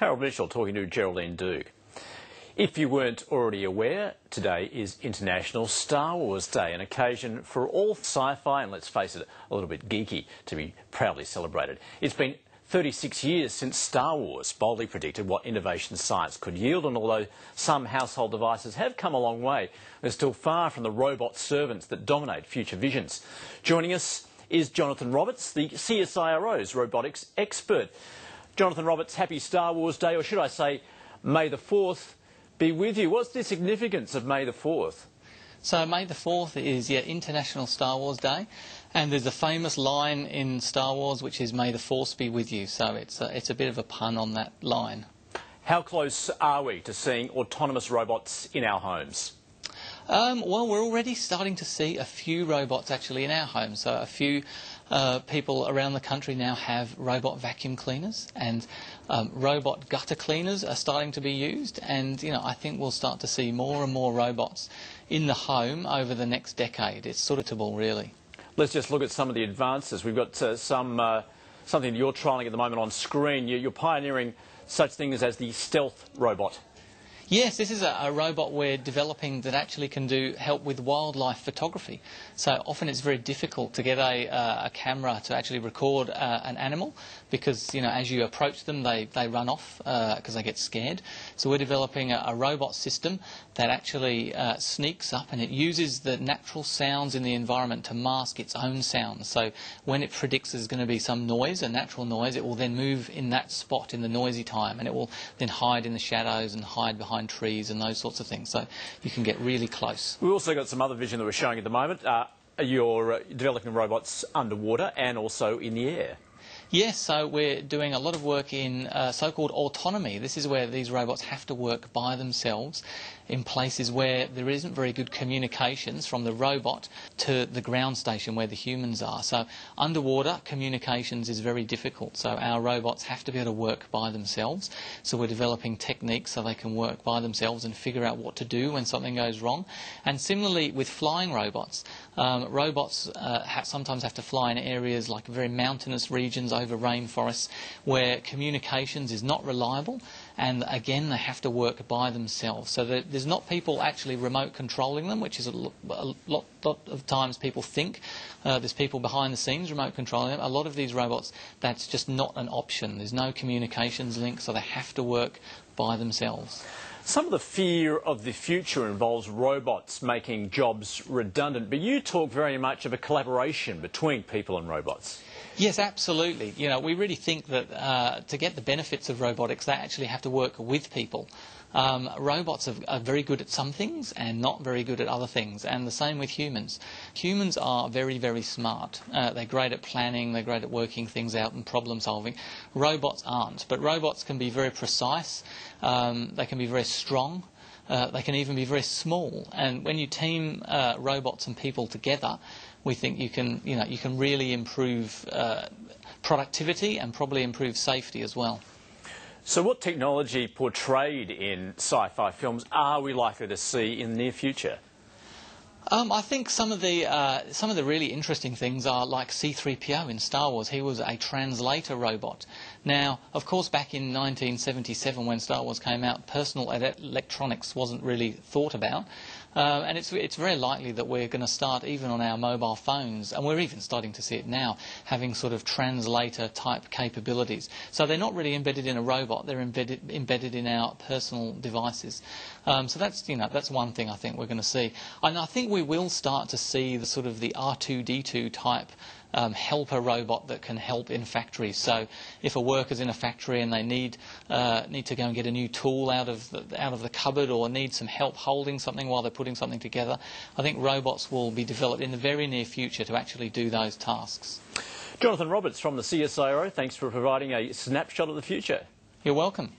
Harold Mitchell talking to Geraldine Doogue. If you weren't already aware, today is International Star Wars Day, an occasion for all sci-fi, and let's face it, a little bit geeky, to be proudly celebrated. It's been 36 years since Star Wars boldly predicted what innovation science could yield, and although some household devices have come a long way, they're still far from the robot servants that dominate future visions. Joining us is Jonathan Roberts, the CSIRO's robotics expert. Jonathan Roberts, happy Star Wars Day, or should I say, May the 4th be with you. What's the significance of May the 4th? So May the 4th is International Star Wars Day, and there's a famous line in Star Wars which is May the Force be with you, so it's a bit of a pun on that line. How close are we to seeing autonomous robots in our homes? Well, we're already starting to see a few robots actually in our homes. So a few people around the country now have robot vacuum cleaners, and robot gutter cleaners are starting to be used. And I think we'll start to see more and more robots in the home over the next decade. It's sort of inevitable, really. Let's just look at some of the advances. We've got something you're trialling at the moment on screen. You're pioneering such things as the stealth robot. Yes, this is a robot we're developing that actually can help with wildlife photography. So often it's very difficult to get a camera to actually record an animal because, as you approach them, they run off because they get scared. So we're developing a robot system that actually sneaks up, and it uses the natural sounds in the environment to mask its own sounds. So when it predicts there's going to be some noise, a natural noise, it will then move in that spot in the noisy time, and it will then hide in the shadows and hide behind trees and those sorts of things, so you can get really close. We've also got some other vision that we're showing at the moment. You're developing robots underwater and also in the air. Yes, so we're doing a lot of work in so-called autonomy. This is where these robots have to work by themselves in places where there isn't very good communications from the robot to the ground station where the humans are. So underwater communications is very difficult, so our robots have to be able to work by themselves. So we're developing techniques so they can work by themselves and figure out what to do when something goes wrong. And similarly with flying robots, robots sometimes have to fly in areas like very mountainous regions over rainforests where communications is not reliable, and again they have to work by themselves. So there's not people actually remote controlling them, which is a lot of times people think there's people behind the scenes remote controlling them. A lot of these robots, that's just not an option. There's no communications link, so they have to work by themselves. Some of the fear of the future involves robots making jobs redundant, but you talk very much of a collaboration between people and robots. Yes, absolutely. We really think that to get the benefits of robotics, they actually have to work with people. Robots are very good at some things and not very good at other things, and the same with humans. Humans are very, very smart. They're great at planning, they're great at working things out and problem solving. Robots aren't, but robots can be very precise, they can be very strong, they can even be very small, and when you team robots and people together, we think you can really improve productivity and probably improve safety as well. So what technology portrayed in sci-fi films are we likely to see in the near future? I think some of the really interesting things are like C-3PO in Star Wars. He was a translator robot. Now, of course, back in 1977 when Star Wars came out, personal electronics wasn't really thought about. And it's very likely that we're going to start, even on our mobile phones, and we're even starting to see it now, having sort of translator-type capabilities. So they're not really embedded in a robot, they're embedded in our personal devices. So that's one thing I think we're going to see. And I think we will start to see the sort of the R2-D2 type helper robot that can help in factories. So if a worker's in a factory and they need to go and get a new tool out of the cupboard, or need some help holding something while they're putting something together, I think robots will be developed in the very near future to actually do those tasks. Jonathan Roberts from the CSIRO, thanks for providing a snapshot of the future. You're welcome.